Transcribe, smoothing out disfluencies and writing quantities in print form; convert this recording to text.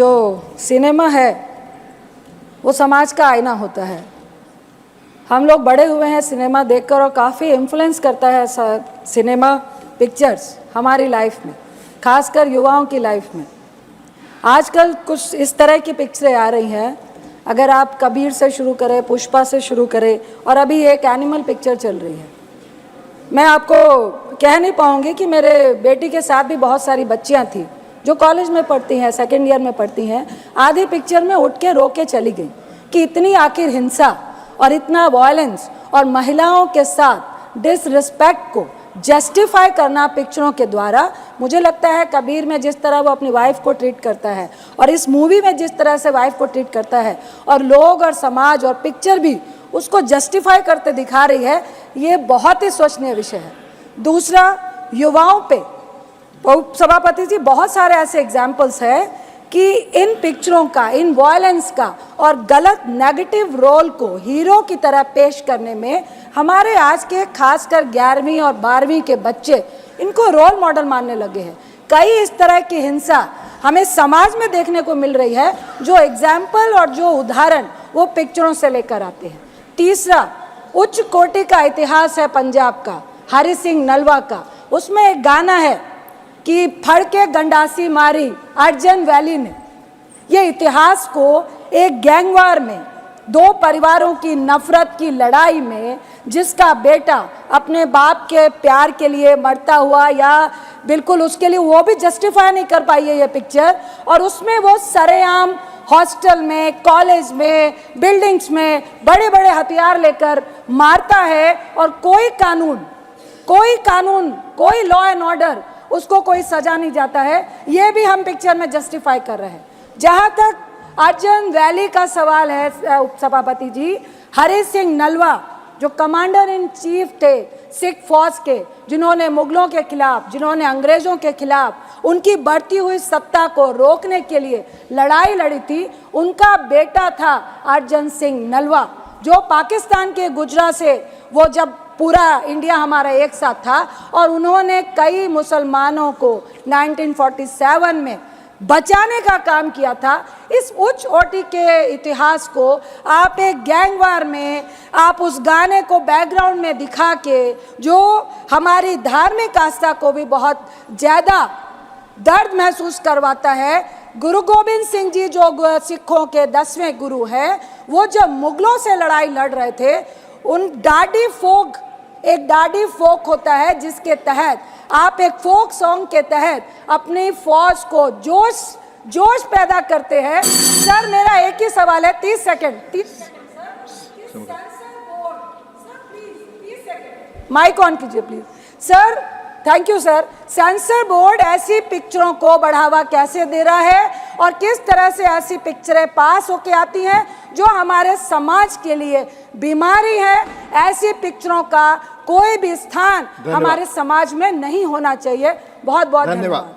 जो सिनेमा है वो समाज का आईना होता है। हम लोग बड़े हुए हैं सिनेमा देखकर और काफ़ी इन्फ्लुएंस करता है सिनेमा पिक्चर्स हमारी लाइफ में, खासकर युवाओं की लाइफ में। आजकल कुछ इस तरह की पिक्चरें आ रही हैं, अगर आप कबीर से शुरू करें, पुष्पा से शुरू करें, और अभी एक एनिमल पिक्चर चल रही है। मैं आपको कह नहीं पाऊँगी कि मेरे बेटी के साथ भी बहुत सारी बच्चियाँ थी जो कॉलेज में पढ़ती हैं, सेकेंड ईयर में पढ़ती हैं। आधी पिक्चर में उठ के रो के चली गई कि इतनी आखिर हिंसा और इतना वायलेंस और महिलाओं के साथ डिसरिस्पेक्ट को जस्टिफाई करना पिक्चरों के द्वारा, मुझे लगता है कबीर में जिस तरह वो अपनी वाइफ को ट्रीट करता है और इस मूवी में जिस तरह से वाइफ को ट्रीट करता है और लोग और समाज और पिक्चर भी उसको जस्टिफाई करते दिखा रही है, ये बहुत ही सोचनीय विषय है। दूसरा, युवाओं पे सभापति जी बहुत सारे ऐसे एग्जाम्पल्स हैं कि इन पिक्चरों का, इन वायलेंस का और गलत नेगेटिव रोल को हीरो की तरह पेश करने में हमारे आज के खासकर 11वीं और 12वीं के बच्चे इनको रोल मॉडल मानने लगे हैं। कई इस तरह की हिंसा हमें समाज में देखने को मिल रही है, जो एग्जाम्पल और जो उदाहरण वो पिक्चरों से लेकर आते हैं। तीसरा, उच्च कोटि का इतिहास है पंजाब का, हरि सिंह नलवा का। उसमें एक गाना है कि फड़ के गंडासी मारी अर्जन वैली ने। ये इतिहास को एक गैंगवार में, दो परिवारों की नफरत की लड़ाई में, जिसका बेटा अपने बाप के प्यार के लिए मरता हुआ या बिल्कुल उसके लिए, वो भी जस्टिफाई नहीं कर पाई है ये पिक्चर। और उसमें वो सरेआम हॉस्टल में, कॉलेज में, बिल्डिंग्स में बड़े बड़े हथियार लेकर मारता है और कोई कानून, कोई लॉ एंड ऑर्डर, उसको कोई सजा नहीं जाता है। ये भी हम पिक्चर में जस्टिफाई कर रहे हैं। जहाँ तक अर्जन वैली का सवाल है सभापति जी, हरि सिंह नलवा जो कमांडर इन चीफ थे सिख फौज के, जिन्होंने मुगलों के खिलाफ, जिन्होंने अंग्रेजों के खिलाफ उनकी बढ़ती हुई सत्ता को रोकने के लिए लड़ाई लड़ी थी, उनका बेटा था अर्जन सिंह नलवा, जो पाकिस्तान के गुजरात से, वो जब पूरा इंडिया हमारा एक साथ था और उन्होंने कई मुसलमानों को 1947 में बचाने का काम किया था। इस उच्च कोटि के इतिहास को आप एक गैंगवार में, आप उस गाने को बैकग्राउंड में दिखा के, जो हमारी धार्मिक आस्था को भी बहुत ज़्यादा दर्द महसूस करवाता है। गुरु गोविंद सिंह जी जो सिखों के 10वें गुरु हैं, वो जब मुगलों से लड़ाई लड़ रहे थे, एक डाडी फोक होता है जिसके तहत आप एक फोक सॉन्ग के तहत अपनी फौज को जोश पैदा करते हैं। सर, मेरा एक ही सवाल है, 30 सेकंड माइक ऑन कीजिए please. Sir, thank you sir. Sensor board ऐसी पिक्चरों को बढ़ावा कैसे दे रहा है और किस तरह से ऐसी पिक्चरें पास होके आती हैं जो हमारे समाज के लिए बीमारी है? ऐसी पिक्चरों का कोई भी स्थान हमारे समाज में नहीं होना चाहिए। बहुत बहुत धन्यवाद।